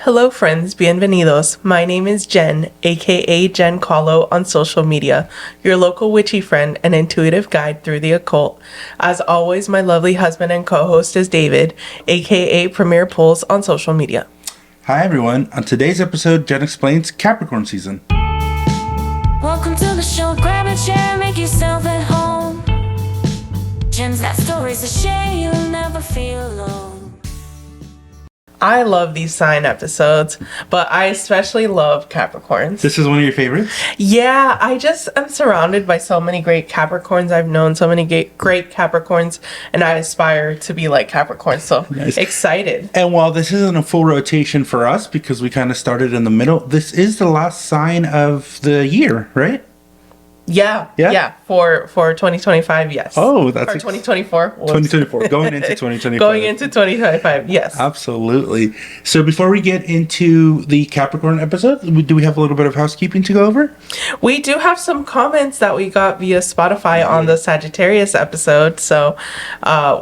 Hello friends, bienvenidos. My name is Jen, aka Jen Kahlo on social media, your local witchy friend and intuitive guide through the occult. As always, my lovely husband and co-host is David, aka Premier Pulls on social media. Hi everyone, on today's episode, Jen explains Capricorn season. Welcome to the show, grab a chair, make yourself at home. Jen's got stories to share, you'll never feel alone. I love these sign episodes, but I especially love Capricorns. This is one of your favorites? Yeah, I'm surrounded by so many great Capricorns. I've known so many great Capricorns, and I aspire to be like Capricorn, so Nice. Excited. And while this isn't a full rotation for us because we kind of started in the middle, this is the last sign of the year, right? Yeah, for 2025, yes. Oh, that's... Or 2024. 2024, going into 2025. Going into 2025, yes. Absolutely. So before we get into the Capricorn episode, do we have a little bit of housekeeping to go over? We do have some comments that we got via Spotify on the Sagittarius episode. So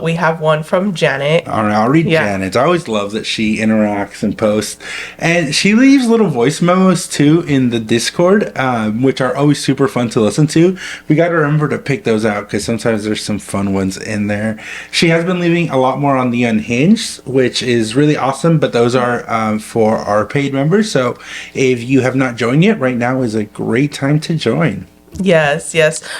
we have one from Janet. All right, I'll read Janet. I always love that she interacts and posts. And she leaves little voice memos too in the Discord, which are always super fun to listen to. We got to remember to pick those out because sometimes there's some fun ones in there. She has been leaving a lot more on the Unhinged, which is really awesome, but those are for our paid members. So if you have not joined yet, right now is a great time to join. Yes.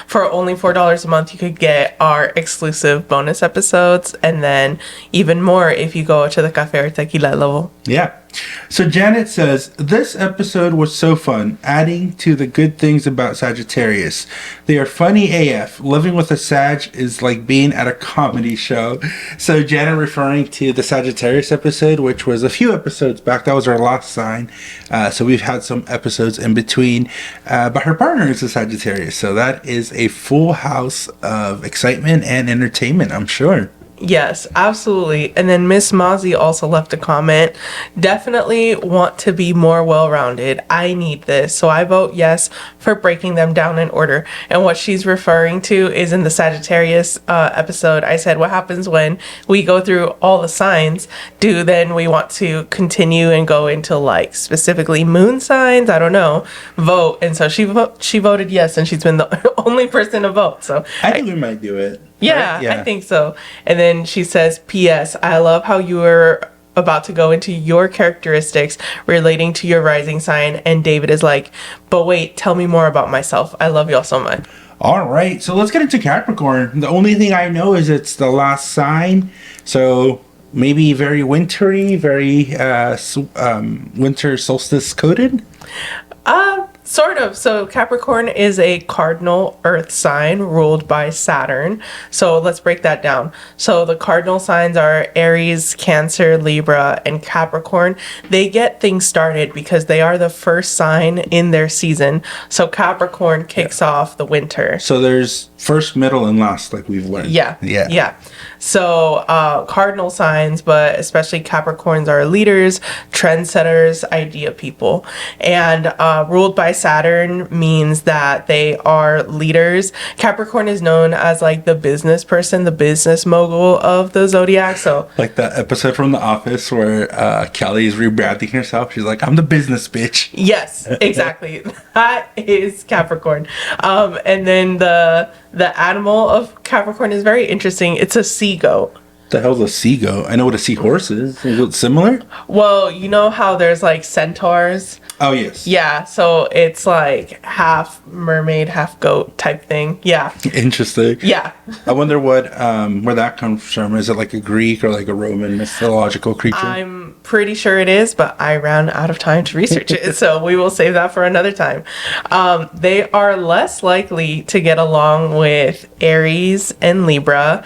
For only $4 a month, you could get our exclusive bonus episodes, and then even more if you go to the Cafe Tequila level. Yeah. So Janet says, this episode was so fun, adding to the good things about Sagittarius. They are funny AF. Living with a Sag is like being at a comedy show. So Janet referring to the Sagittarius episode, which was a few episodes back. That was our last sign. So we've had some episodes in between. But her partner is a Sagittarius. So that is a full house of excitement and entertainment, I'm sure. Yes, absolutely. And then Miss Mozzie also left a comment. Definitely want to be more well-rounded. I need this. So I vote yes for breaking them down in order. And what she's referring to is in the Sagittarius episode. I said, what happens when we go through all the signs? Do then we want to continue and go into like specifically moon signs? I don't know. Vote. And so she voted yes, and she's been the only person to vote. So I think we might do it. Yeah, right? Yeah, I think so. And then she says, P.S. I love how you were about to go into your characteristics relating to your rising sign. And David is like, but wait, tell me more about myself. I love y'all so much. All right, so let's get into Capricorn. The only thing I know is it's the last sign. So maybe very wintry, very winter solstice coded. Sort of. So Capricorn is a cardinal earth sign ruled by Saturn. So let's break that down. So the cardinal signs are Aries, Cancer, Libra, and Capricorn. They get things started because they are the first sign in their season. So Capricorn kicks off the winter. So there's first, middle, and last, like we've learned. Yeah. So cardinal signs, but especially Capricorns, are leaders, trendsetters, idea people. And ruled by Saturn means that they are leaders. Capricorn is known as like the business person, the business mogul of the Zodiac. So like that episode from The Office where Kelly is rebranding herself. She's like, I'm the business bitch. yes, exactly. That is Capricorn. And then the animal of Capricorn is very interesting. It's a sea goat. The hell's a sea goat? I know what a seahorse is. Is it similar? Well, you know how there's like centaurs? Oh, yes. Yeah, so it's like half mermaid, half goat type thing. Yeah. Interesting. Yeah. I wonder what where that comes from. Is it like a Greek or like a Roman mythological creature? I'm pretty sure it is, but I ran out of time to research it, so we will save that for another time. They are less likely to get along with Aries and Libra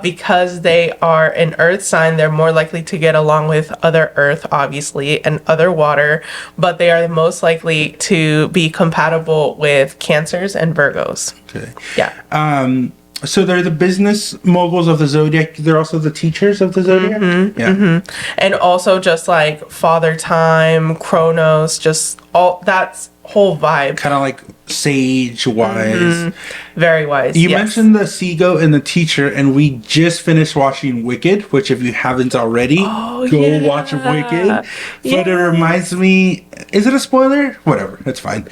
because they are an earth sign. They're more likely to get along with other earth, obviously, and other water, but they are most likely to be compatible with Cancers and Virgos. Okay. Yeah. So they're the business moguls of the Zodiac. They're also the teachers of the Zodiac? And also just like Father Time, Chronos, just all that's whole vibe. Kind of like sage wise. Very wise. You yes. mentioned the seagull and the teacher, and we just finished watching Wicked, which if you haven't already, go watch Wicked. But it reminds me, is it a spoiler? Whatever, it's fine.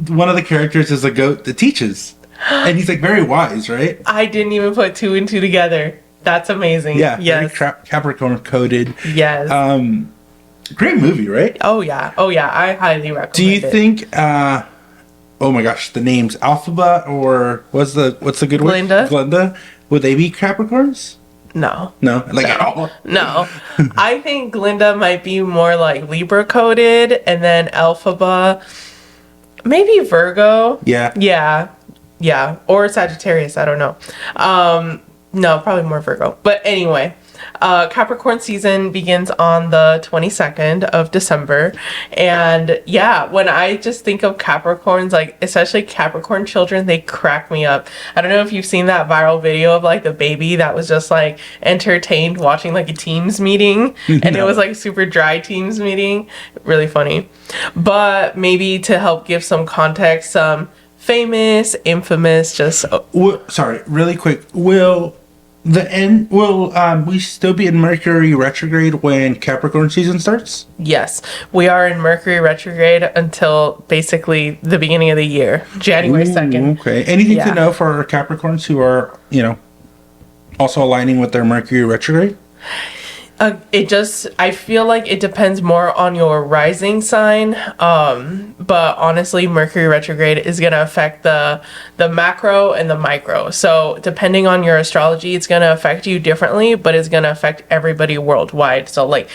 One of the characters is a goat that teaches, and he's like very wise, right? I didn't even put 2 and 2 together. That's amazing. Yeah, yes. very Capricorn coded. Yes. Great movie, right? Oh yeah, I highly recommend it. Do you think? Oh my gosh, the names Alphaba or what's the good word? Glenda. Would they be Capricorns? No. At all. No. I think Glinda might be more like Libra coded, and then Alphaba, maybe Virgo. Yeah. Yeah. Or Sagittarius. I don't know. No, probably more Virgo. But anyway, Capricorn season begins on the 22nd of December. And yeah, when I just think of Capricorns, like especially Capricorn children, they crack me up. I don't know if you've seen that viral video of like the baby that was just like entertained watching like a Teams meeting. And it was like a super dry Teams meeting. Really funny. But maybe to help give some context, some famous, infamous, just... Sorry, really quick. Will we still be in Mercury retrograde when Capricorn season starts? Yes, we are in Mercury retrograde until basically the beginning of the year, January 2nd. Okay. Anything to know for our Capricorns who are, also aligning with their Mercury retrograde? I feel like it depends more on your rising sign. But honestly, Mercury retrograde is going to affect the macro and the micro. So depending on your astrology, it's going to affect you differently, but it's going to affect everybody worldwide. So like,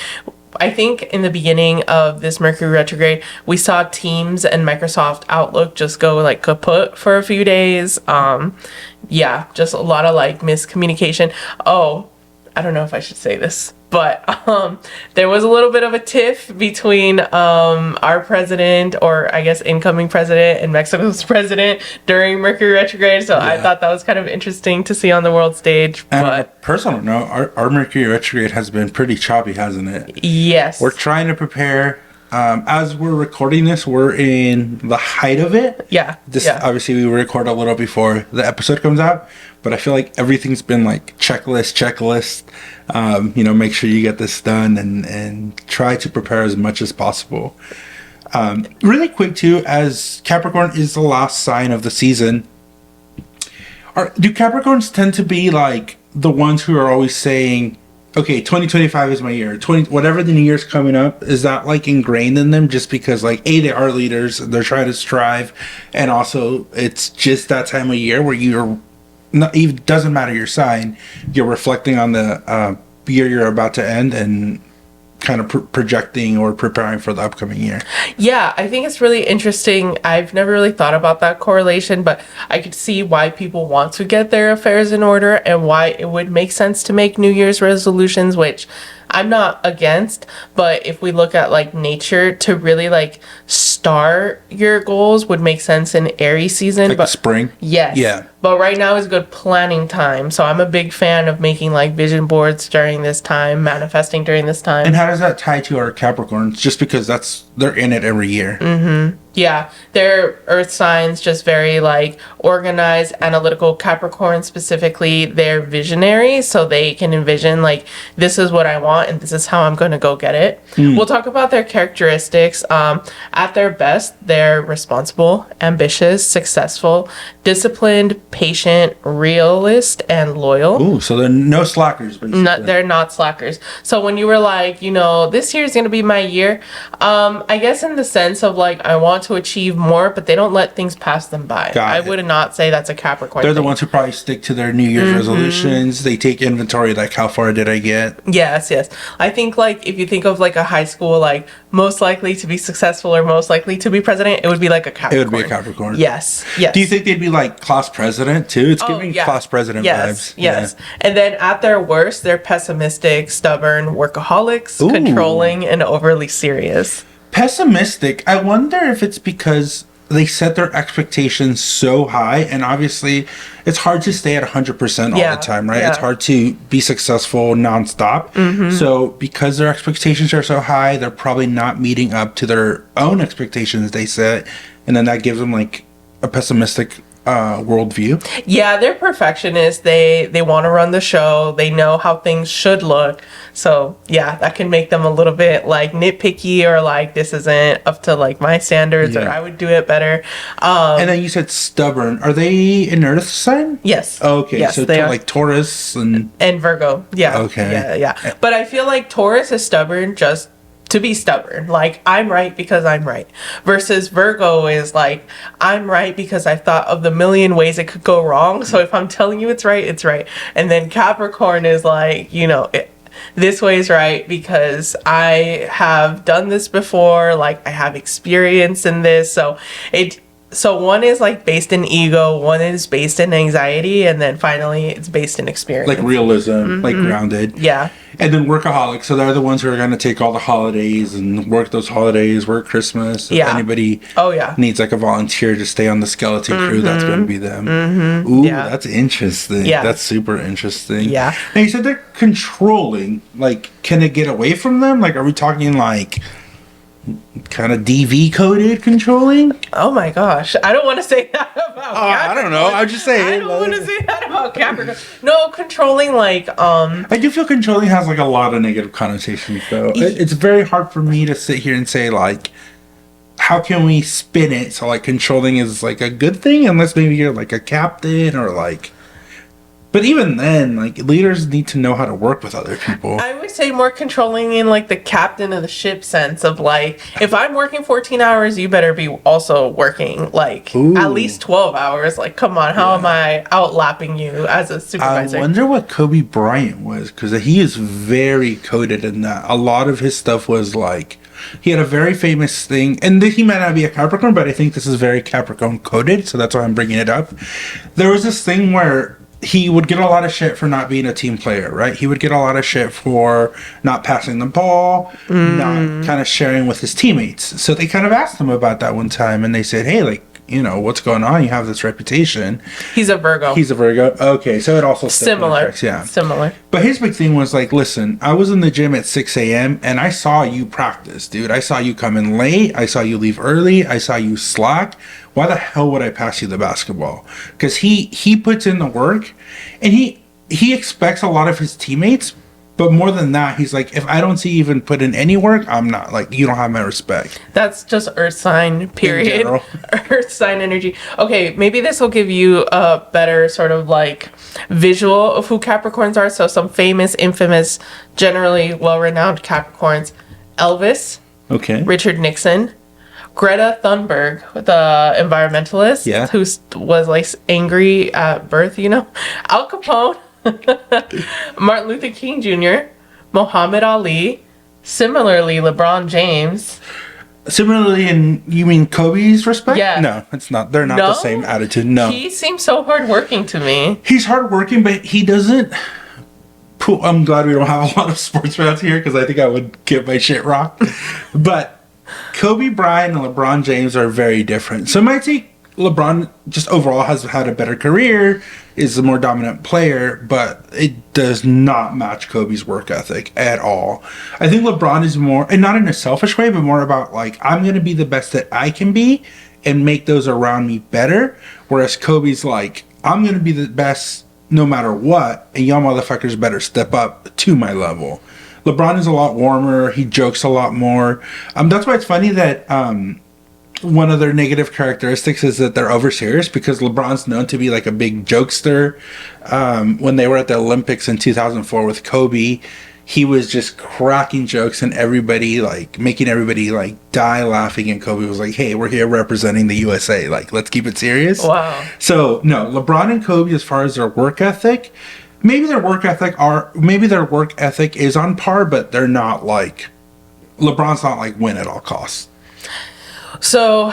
I think in the beginning of this Mercury retrograde, we saw Teams and Microsoft Outlook just go like kaput for a few days. Yeah, just a lot of like miscommunication. Oh, I don't know if I should say this, but there was a little bit of a tiff between our president, or I guess incoming president, and Mexico's president during Mercury retrograde. So I thought that was kind of interesting to see on the world stage. And but on a personal note, our Mercury retrograde has been pretty choppy, hasn't it? Yes. We're trying to prepare. As we're recording this, we're in the height of it. Yeah. Obviously, we record a little before the episode comes out, but I feel like everything's been like checklist. Make sure you get this done and try to prepare as much as possible. Really quick too, as Capricorn is the last sign of the season, do Capricorns tend to be like the ones who are always saying, okay, 2025 is my year. Whatever the new year's coming up, is that like ingrained in them just because like they are leaders, they're trying to strive, and also it's just that time of year where you're not even, doesn't matter your sign, you're reflecting on the year you're about to end and kind of projecting or preparing for the upcoming year. Yeah, I think it's really interesting. I've never really thought about that correlation, but I could see why people want to get their affairs in order and why it would make sense to make New Year's resolutions, which I'm not against. But if we look at like nature, to really like start your goals would make sense in Aries season. Like but spring? Yes. Yeah. But right now is good planning time. So I'm a big fan of making like vision boards during this time, manifesting during this time. And how does that tie to our Capricorns? Just because they're in it every year. Yeah, they're earth signs, just very like organized, analytical. Capricorn specifically, they're visionary, so they can envision like, this is what I want and this is how I'm going to go get it. We'll talk about their characteristics. At their best, they're responsible, ambitious, successful, disciplined, patient, realist, and loyal. Ooh, so they're no slackers. They're not slackers. So when you were like, this year is going to be my year, I guess in the sense of like, I want to achieve more, but they don't let things pass them by. I would not say that's a Capricorn They're thing. the ones who probably stick to their New Year's resolutions. They take inventory, like how far did I get? Yes. I think like if you think of like a high school, like most likely to be successful or most likely to be president, it would be like a Capricorn. It would be a Capricorn. Yes. Do you think they'd be like class president too? It's giving class president vibes. Yes. And then at their worst, they're pessimistic, stubborn, workaholics, controlling, and overly serious. Pessimistic. I wonder if it's because they set their expectations so high, and obviously it's hard to stay at 100% all the time, right? Yeah. It's hard to be successful nonstop. So because their expectations are so high, they're probably not meeting up to their own expectations they set, and then that gives them like a pessimistic worldview. Yeah, they're perfectionists. They want to run the show. They know how things should look. So yeah, that can make them a little bit like nitpicky, or like this isn't up to like my standards, or I would do it better. And then you said stubborn. Are they an Earth sign? Yes. Okay, yes, so they are. like Taurus and Virgo. Yeah. Okay. Yeah. But I feel like Taurus is stubborn just to be stubborn. Like, I'm right because I'm right. Versus Virgo is like, I'm right because I thought of the million ways it could go wrong. So if I'm telling you it's right, it's right. And then Capricorn is like, this way is right because I have done this before. Like, I have experience in this. So one is like based in ego, one is based in anxiety, and then finally it's based in experience. like realism, like grounded. Yeah. And then workaholics. So they're the ones who are going to take all the holidays and work those holidays, work Christmas. If anybody needs like a volunteer to stay on the skeleton crew, that's going to be them. Ooh, that's interesting. Yeah. That's super interesting. Yeah. Now you said they're controlling. Like, can it get away from them? Like, are we talking like kind of DV coded controlling? Oh my gosh. I don't want to say that about Capricorn. I don't know. I'm just saying. I don't want to say that about Capricorn. No, controlling like I do feel controlling has like a lot of negative connotations though. It's very hard for me to sit here and say like, how can we spin it so like controlling is like a good thing, unless maybe you're like a captain or like. But even then, like, leaders need to know how to work with other people. I would say more controlling in like the captain of the ship sense of like, if I'm working 14 hours, you better be also working like at least 12 hours. Like, come on, how am I outlapping you as a supervisor? I wonder what Kobe Bryant was, because he is very coded in that. A lot of his stuff was like, he had a very famous thing, and he might not be a Capricorn, but I think this is very Capricorn coded, so that's why I'm bringing it up. There was this thing where he would get a lot of shit for not being a team player, right? He would get a lot of shit for not passing the ball, not kind of sharing with his teammates. So they kind of asked him about that one time, and they said, hey, like, what's going on? You have this reputation. He's a Virgo. Okay, so it also similar. affects, Similar. But his big thing was like, listen, I was in the gym at 6 a.m. and I saw you practice, dude. I saw you come in late. I saw you leave early. I saw you slack. Why the hell would I pass you the basketball? Because he puts in the work, and he expects a lot of his teammates. But more than that, he's like, if I don't see you even put in any work, I'm not, like, you don't have my respect. That's just earth sign, period. Earth sign energy. Okay, maybe this will give you a better sort of like visual of who Capricorns are. So some famous, infamous, generally well-renowned Capricorns. Elvis. Okay. Richard Nixon. Greta Thunberg, the environmentalist, who was like angry at birth, Al Capone. Martin Luther King Jr., Muhammad Ali, similarly LeBron James. Similarly, in you mean Kobe's respect? Yeah. No, it's not. They're not the same attitude. No. He seems so hardworking to me. He's hardworking, but he doesn't. I'm glad we don't have a lot of sports fans here, because I think I would get my shit rocked. But Kobe Bryant and LeBron James are very different. So my take, LeBron just overall has had a better career, is a more dominant player, but it does not match Kobe's work ethic at all. I think LeBron is more, and not in a selfish way, but more about like, I'm going to be the best that I can be and make those around me better. Whereas Kobe's like, I'm going to be the best no matter what, and y'all motherfuckers better step up to my level. LeBron is a lot warmer. He jokes a lot more. That's why it's funny that one of their negative characteristics is that they're over serious, because LeBron's known to be like a big jokester. When they were at the Olympics in 2004 with Kobe, he was just cracking jokes and everybody like making everybody like die laughing. And Kobe was like, hey, we're here representing the USA. Like, let's keep it serious. Wow. So no, LeBron and Kobe, as far as their work ethic, maybe their work ethic is on par, but they're not like, LeBron's not like win at all costs. So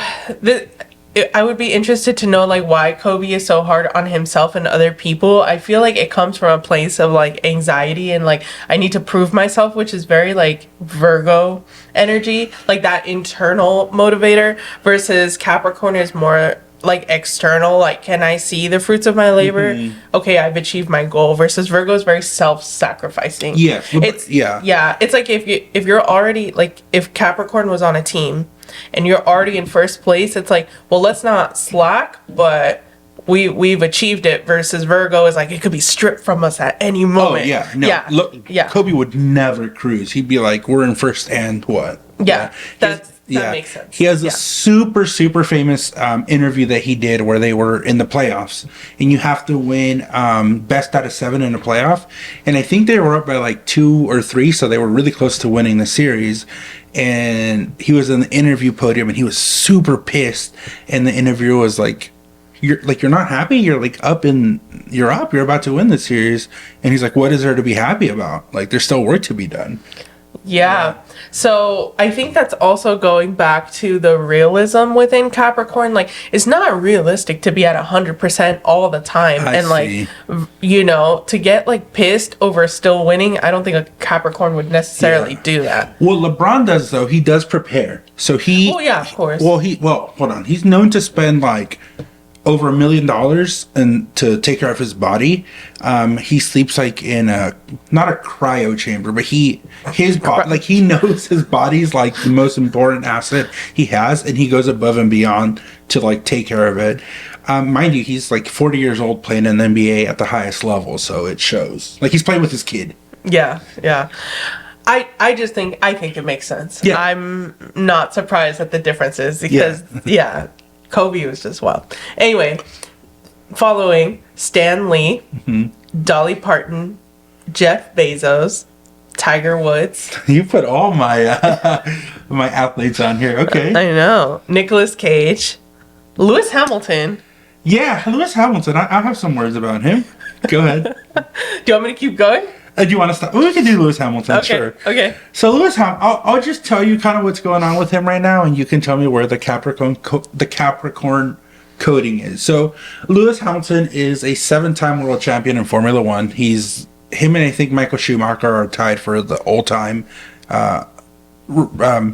I would be interested to know like why Kobe is so hard on himself and other people. I feel like it comes from a place of like anxiety and like I need to prove myself, which is very like Virgo energy, like that internal motivator, versus Capricorn is more like external, like can I see the fruits of my labor? Okay, I've achieved my goal. Versus Virgo is very self-sacrificing. It's it's like if you're already like if Capricorn was on a team and you're already in first place, it's like, well, let's not slack, but we've achieved it. Versus Virgo is like it could be stripped from us at any moment. Look, Kobe would never cruise. He'd be like, we're in first and what? That makes sense. He has a super famous interview that he did where they were in the playoffs, and you have to win best out of 7 in a playoff, and I think they were up by like 2 or 3, so they were really close to winning the series. And he was in the interview podium, and he was super pissed. And the interviewer was like, "You're not happy. You're about to win the series." And he's like, "What is there to be happy about? Like, there's still work to be done." Yeah. So I think that's also going back to the realism within Capricorn. Like, it's not realistic to be at 100% all the time. To get like pissed over still winning, I don't think a Capricorn would necessarily do that. Well, LeBron does, though. He does prepare. So he... Oh, yeah, of course. Well, hold on. He's known to spend like over $1 million and to take care of his body. He sleeps like in not a cryo chamber, but he knows his body's like the most important asset he has, and he goes above and beyond to like take care of it. Mind you, he's like 40 years old playing in the NBA at the highest level, so it shows. Like he's playing with his kid. Yeah. I think it makes sense. Yeah. I'm not surprised at the differences because Kobe was just wild. Anyway, following Stan Lee, Dolly Parton, Jeff Bezos, Tiger Woods. You put all my my athletes on here. Okay. I know. Nicolas Cage, Lewis Hamilton. Yeah, Lewis Hamilton. I have some words about him. Go ahead. Do you want me to keep going? Do you want to stop? We can do Lewis Hamilton, sure. Okay. So Lewis Hamilton, I'll just tell you kind of what's going on with him right now, and you can tell me where the Capricorn coding is. So Lewis Hamilton is a 7-time world champion in Formula One. Him and I think Michael Schumacher are tied for the all-time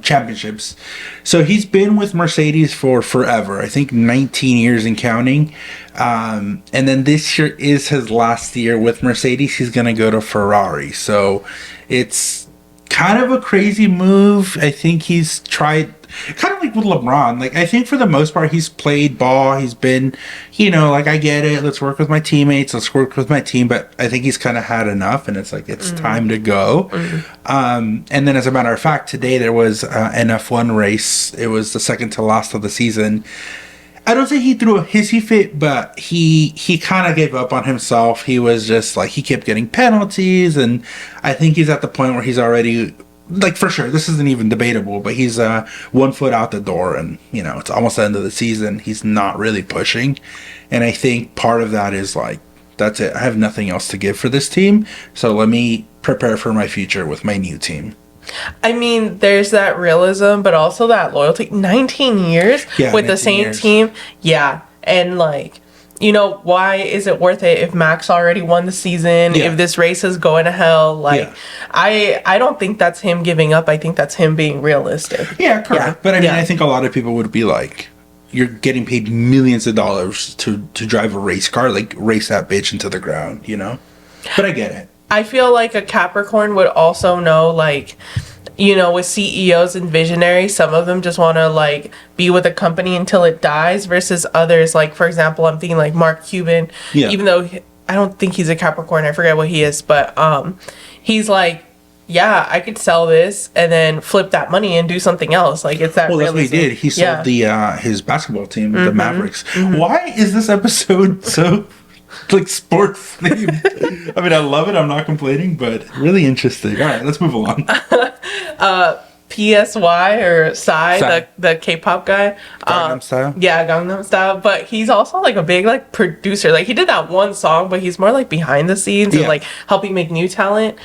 championships. So he's been with Mercedes for forever. I think 19 years and counting. And then this year is his last year with Mercedes. He's going to go to Ferrari. So it's kind of a crazy move. I think he's tried, kind of like with LeBron. Like, I think for the most part, he's played ball. He's been, like, I get it. Let's work with my teammates. Let's work with my team. But I think he's kind of had enough. And it's like, it's time to go. And then as a matter of fact, today there was an F1 race. It was the second to last of the season. I don't think he threw a hissy fit, but he kind of gave up on himself. He was just like, he kept getting penalties, and I think he's at the point where he's already, like, for sure, this isn't even debatable, but he's 1 foot out the door, and, it's almost the end of the season. He's not really pushing, and I think part of that is like, that's it. I have nothing else to give for this team, so let me prepare for my future with my new team. I mean, there's that realism, but also that loyalty. 19 years with the same team. Yeah. And like, why is it worth it if Max already won the season? If this race is going to hell? Like, I don't think that's him giving up. I think that's him being realistic. Yeah, correct. Yeah. But I mean, I think a lot of people would be like, you're getting paid millions of dollars to drive a race car, like race that bitch into the ground, But I get it. I feel like a Capricorn would also know, like, with CEOs and visionaries, some of them just want to, like, be with a company until it dies, versus others, like, for example, I'm thinking, like, Mark Cuban, even though I don't think he's a Capricorn, I forget what he is, but he's like, yeah, I could sell this and then flip that money and do something else. Like, it's that realism. That's what he did. He sold his basketball team, the Mavericks. Why is this episode so... like sports themed? I mean, I love it. I'm not complaining, but really interesting. All right, let's move along. PSY or Psy, the K-pop guy. Gangnam Style? Yeah, Gangnam Style. But he's also like a big like producer. Like, he did that one song, but he's more like behind the scenes and like helping make new talent.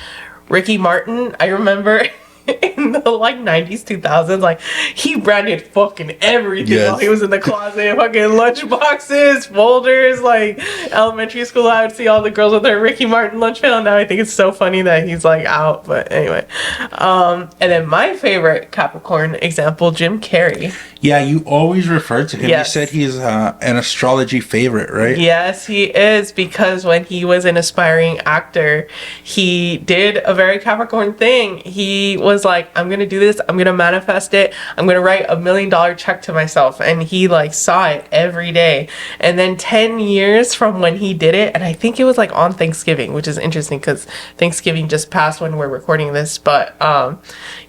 Ricky Martin, I remember in the like 90s, 2000s, like he branded fucking everything while he was in the closet. Fucking lunch boxes, folders, like elementary school. I would see all the girls with their Ricky Martin lunch pail. Now I think it's so funny that he's like out. But anyway, and then my favorite Capricorn example, Jim Carrey. Yeah, you always refer to him. Yes. You said he's an astrology favorite, right? Yes, he is, because when he was an aspiring actor, he did a very Capricorn thing. He was like, I'm gonna do this, I'm gonna manifest it, I'm gonna write $1 million check to myself, and he like saw it every day. And then 10 years from when he did it, and I think it was like on Thanksgiving, which is interesting because Thanksgiving just passed when we're recording this, but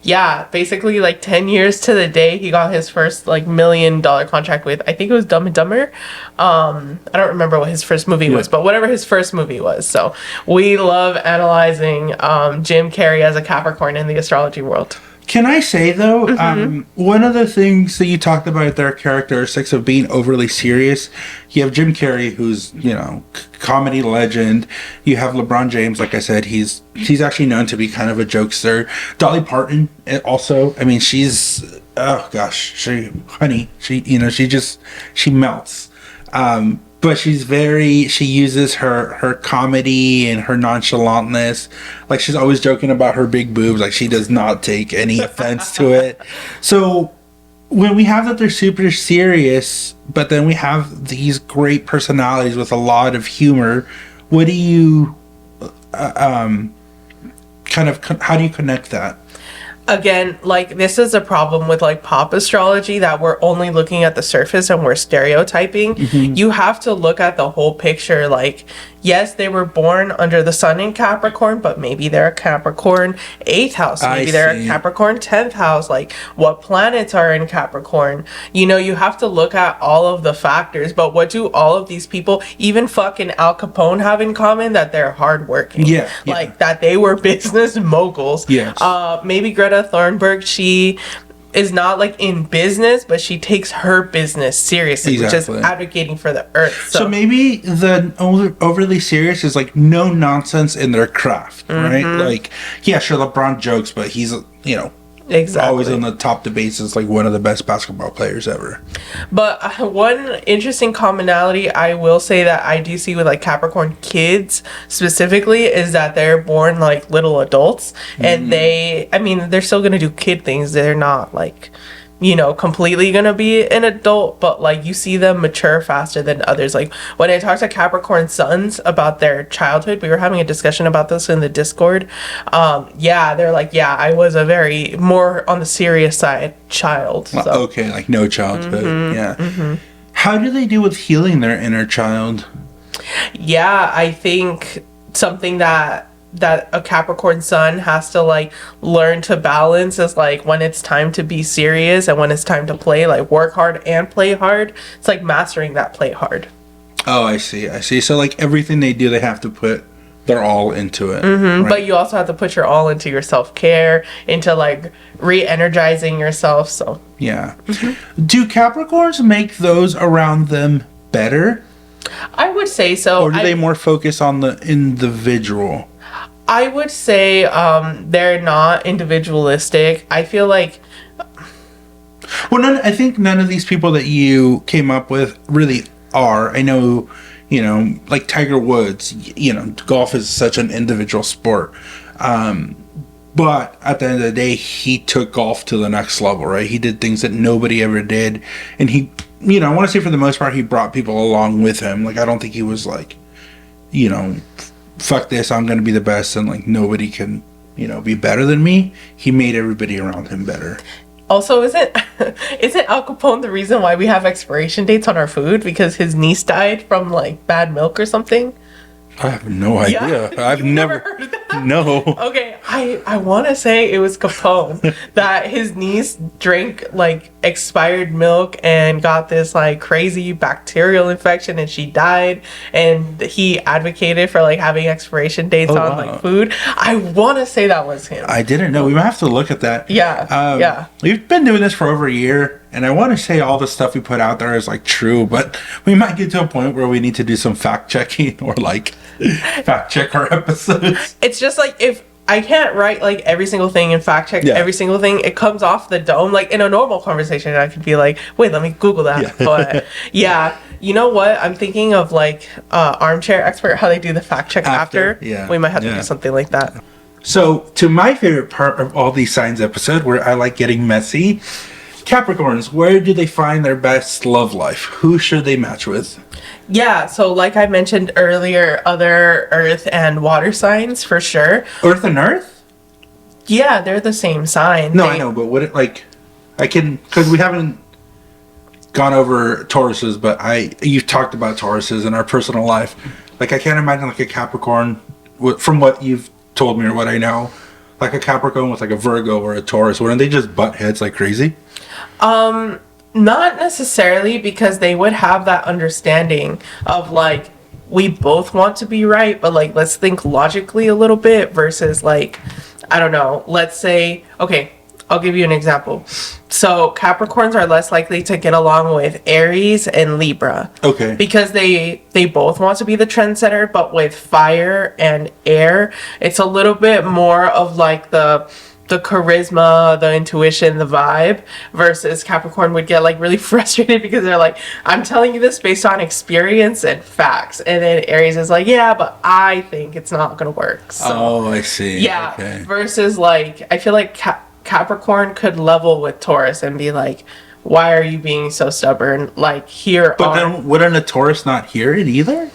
yeah, basically like 10 years to the day he got his first like $1 million contract with, I think it was Dumb and Dumber. I don't remember what his first movie was, but whatever his first movie was. So we love analyzing Jim Carrey as a Capricorn in the astrology world. Can I say, though, one of the things that you talked about, their characteristics of being overly serious, you have Jim Carrey, who's, you know, comedy legend. You have LeBron James, like I said, he's actually known to be kind of a jokester. Dolly Parton, also, I mean, she's, oh gosh, she melts. But she uses her comedy and her nonchalantness. Like, she's always joking about her big boobs. Like, she does not take any offense to it. So when we have that they're super serious, but then we have these great personalities with a lot of humor, what do you, how do you connect that? Again, like, this is a problem with like pop astrology, that we're only looking at the surface and we're stereotyping. You have to look at the whole picture. Like, yes, they were born under the sun in Capricorn, but maybe they're a Capricorn 8th house. Maybe they're a Capricorn 10th house. Like, what planets are in Capricorn? You know, you have to look at all of the factors. But what do all of these people, even fucking Al Capone, have in common? That they're hardworking. Yeah. Like, that they were business moguls. Yes. Maybe Greta Thunberg, she is not like in business, but she takes her business seriously, which is advocating for the earth. So maybe the overly serious is like no nonsense in their craft, right? Like, yeah, sure, LeBron jokes, but he's, you know, always on the top debates as like one of the best basketball players ever. But one interesting commonality I will say that I do see with like Capricorn kids specifically is that they're born like little adults, and they're still gonna do kid things. They're not like, you know, completely gonna be an adult, but like you see them mature faster than others. Like, when I talk to Capricorn sons about their childhood, we were having a discussion about this in the Discord. They're like, I was a very more on the serious side child. So. Okay, like no childhood. How do they do with healing their inner child? Yeah, I think something that a Capricorn sun has to like learn to balance is like when it's time to be serious and when it's time to play, like work hard and play hard. It's like mastering that play hard. Oh, I see. So like everything they do, they have to put their all into it. Right? But you also have to put your all into your self-care, into like re-energizing yourself. So yeah. Do Capricorns make those around them better? I would say so. Or do they more focus on the individual? I would say they're not individualistic. I feel like... Well, I think none of these people that you came up with really are. I know, you know, like Tiger Woods, you know, golf is such an individual sport. But at the end of the day, he took golf to the next level, right? He did things that nobody ever did. And he, you know, I want to say for the most part, he brought people along with him. Like, I don't think he was like, you know, fuck this, I'm going to be the best and like nobody can, you know, be better than me. He made everybody around him better. Also, isn't Al Capone the reason why we have expiration dates on our food? Because his niece died from like bad milk or something? I have no idea. I've never heard of that? No. Okay, I want to say it was Capone that his niece drank like expired milk and got this like crazy bacterial infection and she died, and he advocated for like having expiration dates on like food. I want to say that was him. I didn't know. We might have to look at that. Yeah. We've been doing this for over a year, and I want to say all the stuff we put out there is like true, but we might get to a point where we need to do some fact checking or like fact check our episodes. It's just like if I can't write like every single thing and fact check every single thing. It comes off the dome. Like in a normal conversation, I could be like, wait, let me Google that. Yeah. But yeah, you know what? I'm thinking of like Armchair Expert, how they do the fact check after. Yeah. We might have to do something like that. So, to my favorite part of all these signs episode, where I like getting messy, Capricorns, where do they find their best love life? Who should they match with? Yeah, so like I mentioned earlier, other earth and water signs for sure. Earth and Earth? Yeah, they're the same sign. No, I know, but what it like? I can, because we haven't gone over Tauruses, but you've talked about Tauruses in our personal life. Like, I can't imagine like a Capricorn, from what you've told me or what I know, like a Capricorn with like a Virgo or a Taurus. Wouldn't they just butt heads like crazy? Not necessarily, because they would have that understanding of like, we both want to be right, but like, let's think logically a little bit versus like, I don't know, let's say, okay, I'll give you an example. So Capricorns are less likely to get along with Aries and Libra. Okay. Because they both want to be the trendsetter, but with fire and air, it's a little bit more of like the charisma, the intuition, the vibe, versus Capricorn would get like really frustrated because they're like, I'm telling you this based on experience and facts. And then Aries is like, yeah, but I think it's not going to work. So, oh, I see. yeah. Okay. Versus like, I feel like Capricorn could level with Taurus and be like, why are you being so stubborn? Like, But then wouldn't a Taurus not hear it either?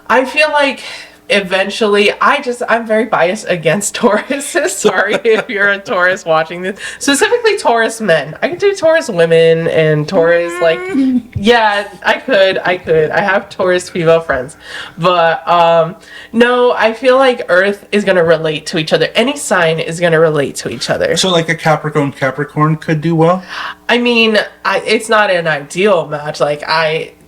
I feel like eventually, I'm very biased against Tauruses. Sorry if you're a Taurus watching this. Specifically Taurus men. I could do Taurus women and Taurus, like, yeah, I could. I have Taurus female friends. But, no, I feel like Earth is going to relate to each other. Any sign is going to relate to each other. So like a Capricorn could do well? I mean, it's not an ideal match. Like,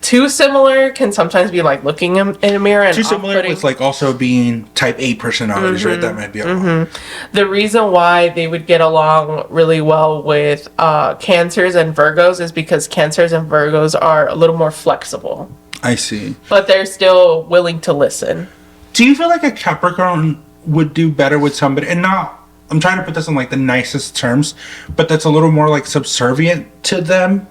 too similar can sometimes be like looking in a mirror and too similar with like also being type A personalities, right? That might be a The reason why they would get along really well with Cancers and Virgos is because Cancers and Virgos are a little more flexible. I see. But they're still willing to listen. Do you feel like a Capricorn would do better with somebody, and not, I'm trying to put this in like the nicest terms, but that's a little more like subservient to them?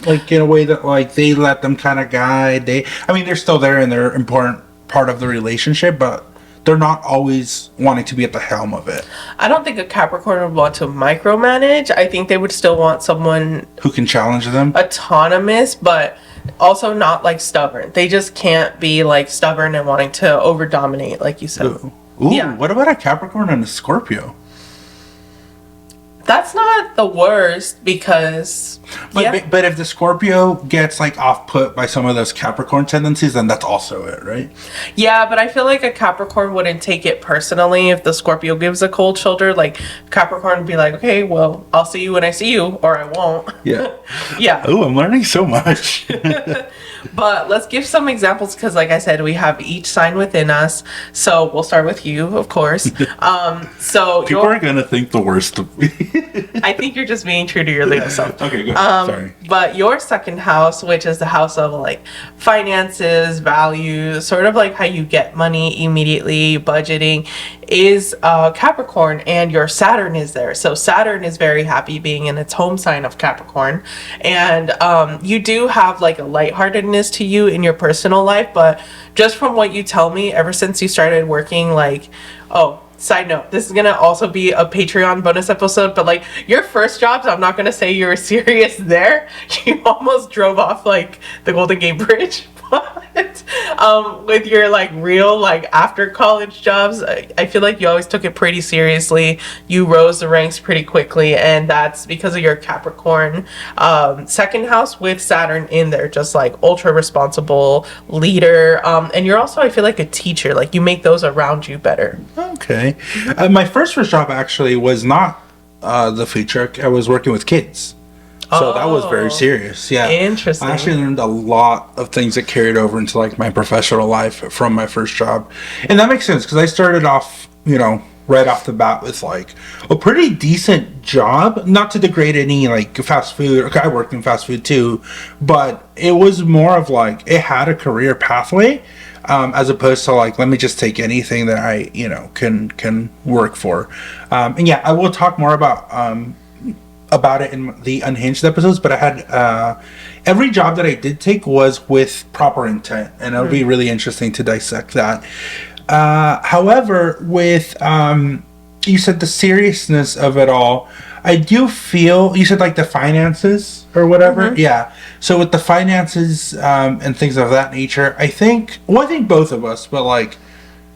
Like in a way that like they let them kind of guide. They're still there and they're important part of the relationship, but they're not always wanting to be at the helm of it. I don't think a Capricorn would want to micromanage. I think they would still want someone who can challenge them, autonomous, but also not like stubborn. They just can't be like stubborn and wanting to over dominate, like you said. Ooh, yeah. What about a Capricorn and a Scorpio? That's not the worst, because but if the Scorpio gets like off put by some of those Capricorn tendencies, then that's also it, right? Yeah, but I feel like a Capricorn wouldn't take it personally if the Scorpio gives a cold shoulder. Like, Capricorn would be like, okay, well, I'll see you when I see you, or I won't. Yeah. Yeah. Oh, I'm learning so much. But let's give some examples, because like I said, we have each sign within us. So we'll start with you, of course. So people are gonna think the worst of me. I think you're just being true to your Leo self. Okay, good. Sorry. But your second house, which is the house of like finances, values, sort of like how you get money immediately, budgeting, is Capricorn, and your Saturn is there. So Saturn is very happy being in its home sign of Capricorn. And you do have like a lightheartedness to you in your personal life, but just from what you tell me, ever since you started working, like, side note, this is gonna also be a Patreon bonus episode, but like your first jobs, I'm not gonna say you were serious there. You almost drove off like the Golden Gate Bridge. But with your like real like after college jobs, I feel like you always took it pretty seriously. You rose the ranks pretty quickly, and that's because of your Capricorn second house with Saturn in there, just like ultra responsible leader. And you're also, I feel like, a teacher. Like, you make those around you better. Okay. My first job actually was not the feature. I was working with kids. So that was very serious. Yeah. Interesting. I actually learned a lot of things that carried over into like my professional life from my first job. And that makes sense, because I started off, right off the bat with like a pretty decent job. Not to degrade any like fast food. Okay, I worked in fast food too, but it was more of like it had a career pathway, as opposed to like let me just take anything that I can work for. And yeah, I will talk more about it in the Unhinged episodes, but I had every job that I did take was with proper intent, and it'll be really interesting to dissect that. However, with you said the seriousness of it all, I do feel you said like the finances or whatever. Yeah. So with the finances and things of that nature, I think both of us, but like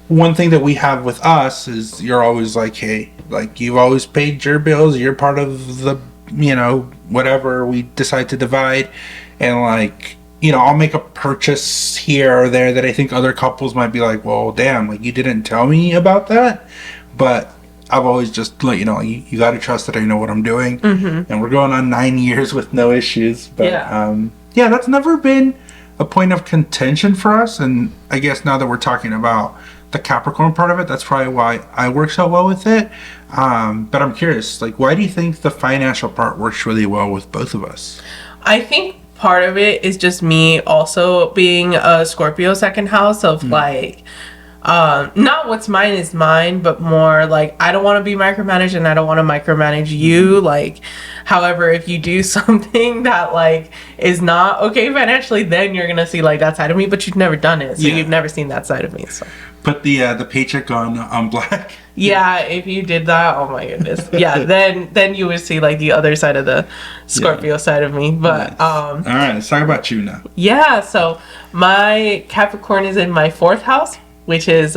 one thing that we have with us is you're always like, hey, like you've always paid your bills, you're part of the whatever we decide to divide, and like I'll make a purchase here or there that I think other couples might be like, well, damn, like you didn't tell me about that. But I've always just let you got to trust that I know what I'm doing. And we're going on 9 years with no issues. But yeah, that's never been a point of contention for us. And I guess now that we're talking about the Capricorn part of it, that's probably why I work so well with it. But I'm curious, like, why do you think the financial part works really well with both of us? I think part of it is just me also being a Scorpio second house of like not what's mine is mine, but more like I don't want to be micromanaged and I don't want to micromanage you. Like, however, if you do something that like is not okay financially, then you're gonna see like that side of me, but you've never done it, so you've never seen that side of me. So put the paycheck on black. Yeah, if you did that, oh my goodness. Yeah, then you would see like the other side of the Scorpio side of me. But all right, let's talk about you now. Yeah, so my Capricorn is in my 4th house, which is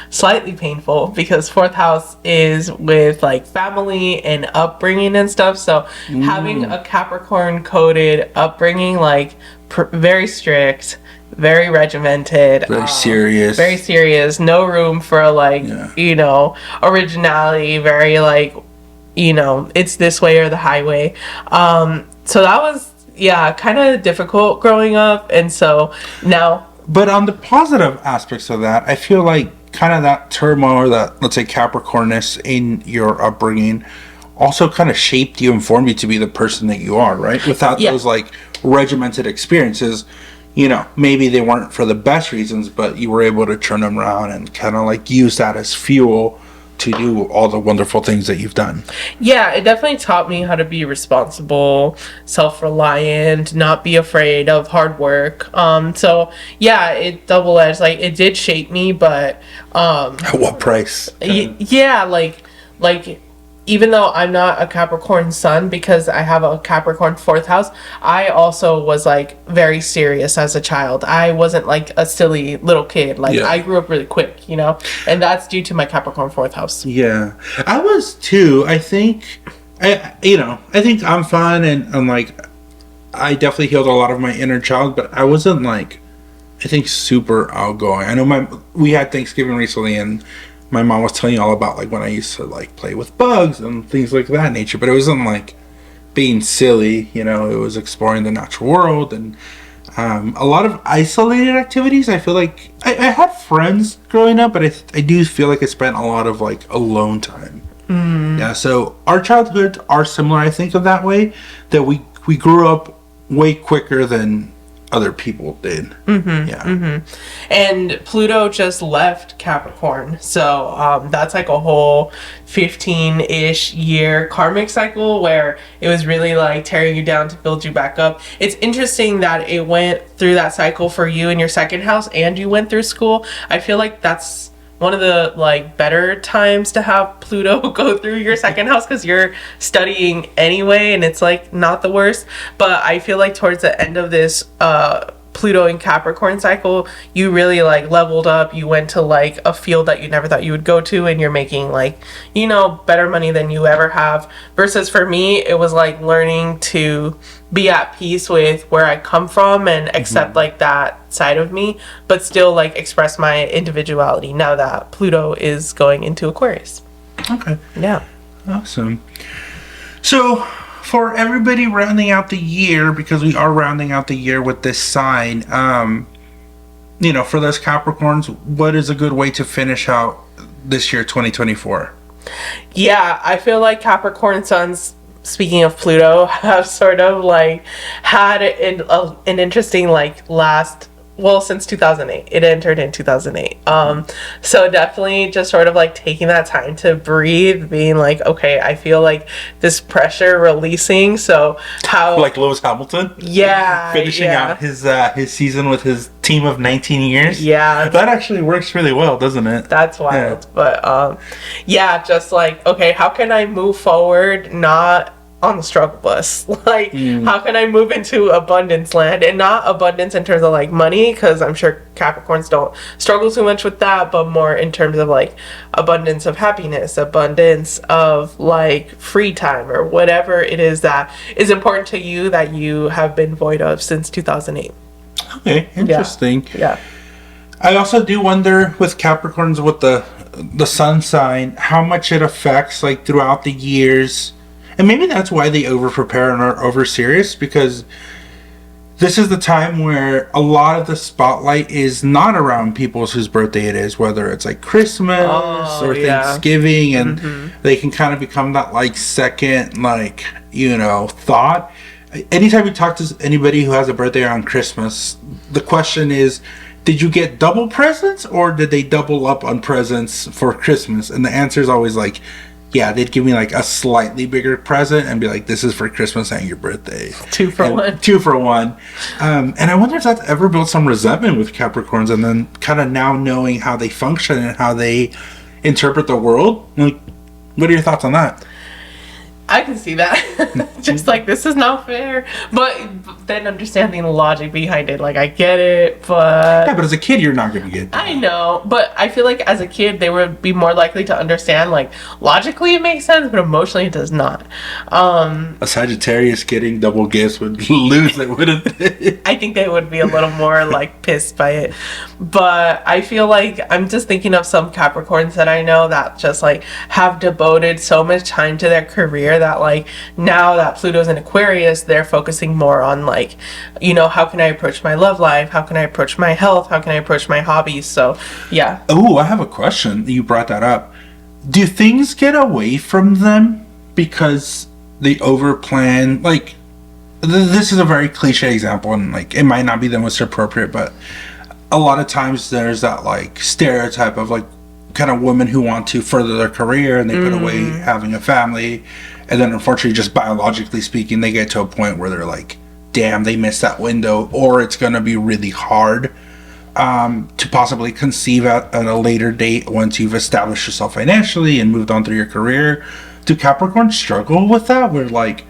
slightly painful because 4th house is with like family and upbringing and stuff. So having a Capricorn coded upbringing, like very strict, very regimented, very serious, no room for like originality, very like it's this way or the highway. So that was kind of difficult growing up, and so now. But on the positive aspects of that, I feel like kind of that turmoil, or that, let's say, Capricornness in your upbringing also kind of shaped you and formed you to be the person that you are, right? Without those like regimented experiences, maybe they weren't for the best reasons, but you were able to turn them around and kind of like use that as fuel to do all the wonderful things that you've done. Yeah, it definitely taught me how to be responsible, self-reliant, not be afraid of hard work. So yeah, it double-edged. Like it did shape me, but at what price? Yeah, like even though I'm not a Capricorn sun, because I have a Capricorn 4th house, I also was like very serious as a child. I wasn't like a silly little kid. Like I grew up really quick, and that's due to my Capricorn 4th house. Yeah, I was too. I think think I'm fun and like I definitely healed a lot of my inner child, but I wasn't like I think super outgoing. I know we had Thanksgiving recently, and my mom was telling you all about like when I used to like play with bugs and things like that nature, but it wasn't like being silly, it was exploring the natural world and a lot of isolated activities. I feel like I had friends growing up, but I do feel like I spent a lot of like alone time. Yeah, so our childhoods are similar, I think, of that way, that we grew up way quicker than other people did. And Pluto just left Capricorn, so that's like a whole 15-ish year karmic cycle where it was really like tearing you down to build you back up. It's interesting that it went through that cycle for you in your 2nd house and you went through school. I feel like that's one of the like better times to have Pluto go through your 2nd house, because you're studying anyway and it's like not the worst. But I feel like towards the end of this Pluto and Capricorn cycle, you really like leveled up. You went to like a field that you never thought you would go to, and you're making like better money than you ever have. Versus for me, it was like learning to be at peace with where I come from and accept like that side of me, but still like express my individuality now that Pluto is going into Aquarius. Okay. Yeah. Awesome. So for everybody rounding out the year, because we are rounding out the year with this sign, for those Capricorns, what is a good way to finish out this year, 2024. Yeah, I feel like Capricorn suns, speaking of Pluto, have sort of like had an interesting like last, well, since 2008. It entered in 2008. So definitely just sort of like taking that time to breathe, being like, okay, I feel like this pressure releasing. So how, Like Lewis Hamilton? yeah, Finishing out his season with his team of 19 years. Yeah. That actually works really well, doesn't it? That's wild. Yeah. But yeah, just like, okay, how can I move forward not on the struggle bus? Like, how can I move into abundance land? And not abundance in terms of like money, because I'm sure Capricorns don't struggle too much with that, but more in terms of like abundance of happiness, abundance of like free time, or whatever it is that is important to you that you have been void of since 2008. Okay, interesting. Yeah. I also do wonder with Capricorns, with the sun sign, how much it affects like throughout the years. And maybe that's why they over prepare and are over serious, because this is the time where a lot of the spotlight is not around people whose birthday it is, whether it's like Christmas or Thanksgiving, and they can kind of become that like second, like, you know, thought. Anytime you talk to anybody who has a birthday on Christmas, the question is, did you get double presents, or did they double up on presents for Christmas? And the answer is always like, yeah, they'd give me like a slightly bigger present and be like, this is for Christmas and your birthday. 2 for 1. 2 for 1. And I wonder if that's ever built some resentment with Capricorns, and then kind of now knowing how they function and how they interpret the world. Like, what are your thoughts on that? I can see that. Just like, this is not fair. But then understanding the logic behind it, like, I get it, but... Yeah, but as a kid, you're not going to get that. I know, but I feel like as a kid, they would be more likely to understand, like, logically it makes sense, but emotionally it does not. A Sagittarius getting double gifts would lose it, wouldn't they? I think they would be a little more, like, pissed by it. But I feel like I'm just thinking of some Capricorns that I know that just, like, have devoted so much time to their career that, like, now that Pluto's in Aquarius, they're focusing more on, like, you know, how can I approach my love life? How can I approach my health? How can I approach my hobbies? So, yeah. Oh, I have a question. You brought that up. Do things get away from them because they overplan? Like, this is a very cliche example, and, like, it might not be the most appropriate, but a lot of times there's that, like, stereotype of, like, kind of women who want to further their career and they put away having a family, and then unfortunately, just biologically speaking, they get to a point where they're like, damn, they missed that window, or it's going to be really hard to possibly conceive at a later date once you've established yourself financially and moved on through your career. Do Capricorns struggle with that, where like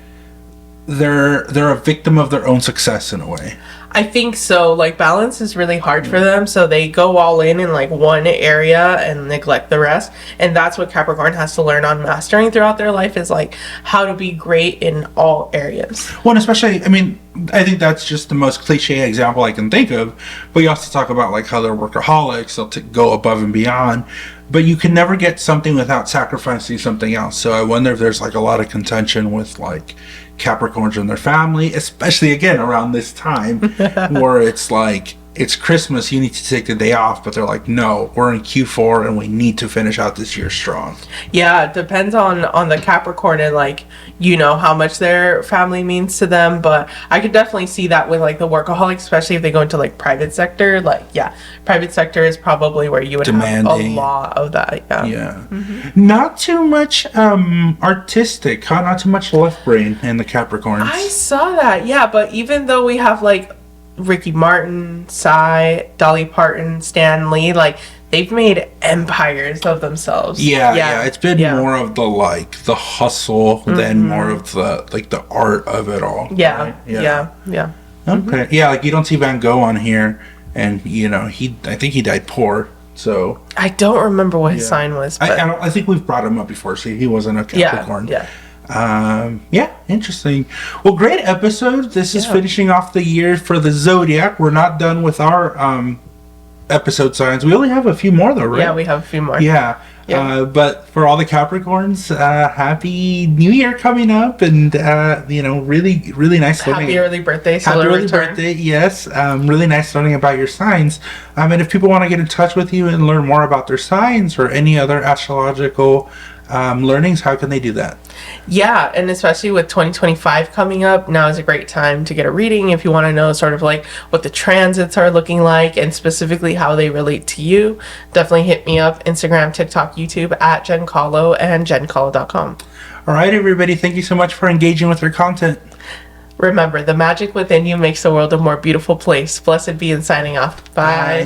they're a victim of their own success in a way? I think so. Like, balance is really hard for them, so they go all in like one area and neglect the rest. And that's what Capricorn has to learn on mastering throughout their life, is like how to be great in all areas. Well, and especially, I mean, I think that's just the most cliche example I can think of. But you also talk about like how they're workaholics, they'll go above and beyond. But you can never get something without sacrificing something else. So I wonder if there's like a lot of contention with like Capricorns and their family, especially again around this time where it's like, it's Christmas, you need to take the day off, but they're like, no, we're in Q4 and we need to finish out this year strong. Yeah, it depends on the Capricorn and, like, you know, how much their family means to them. But I could definitely see that with like the workaholics, especially if they go into like private sector. Like, yeah, private sector is probably where you would have a lot of that. Yeah. Not too much artistic, huh? Not too much left brain in the Capricorns. I saw that, yeah. But even though we have like Ricky Martin, Psy, Dolly Parton, Stan Lee, like, they've made empires of themselves. Yeah. It's been more of the like the hustle than more of the like the art of it all. Yeah. Right? Okay. Yeah, like you don't see Van Gogh on here, and you know I think he died poor. So I don't remember what his sign was. But I think we've brought him up before, so he wasn't a Capricorn. Interesting. Well, great episode. This is finishing off the year for the Zodiac. We're not done with our episode signs. We only have a few more though, right? Yeah, we have a few more. Yeah. Yeah. But for all the Capricorns, happy New Year coming up, and really, really nice learning. Happy early birthday, Happy solar early return. birthday, yes. Really nice learning about your signs. And if people want to get in touch with you and learn more about their signs or any other astrological learnings, how can they do that? Yeah, and especially with 2025 coming up, now is a great time to get a reading if you want to know sort of like what the transits are looking like and specifically how they relate to you. Definitely hit me up, Instagram, TikTok, YouTube at Jen Kahlo and jenkahlo.com. All right, everybody, thank you so much for engaging with our content. Remember, the magic within you makes the world a more beautiful place. Blessed be, and signing off. Bye.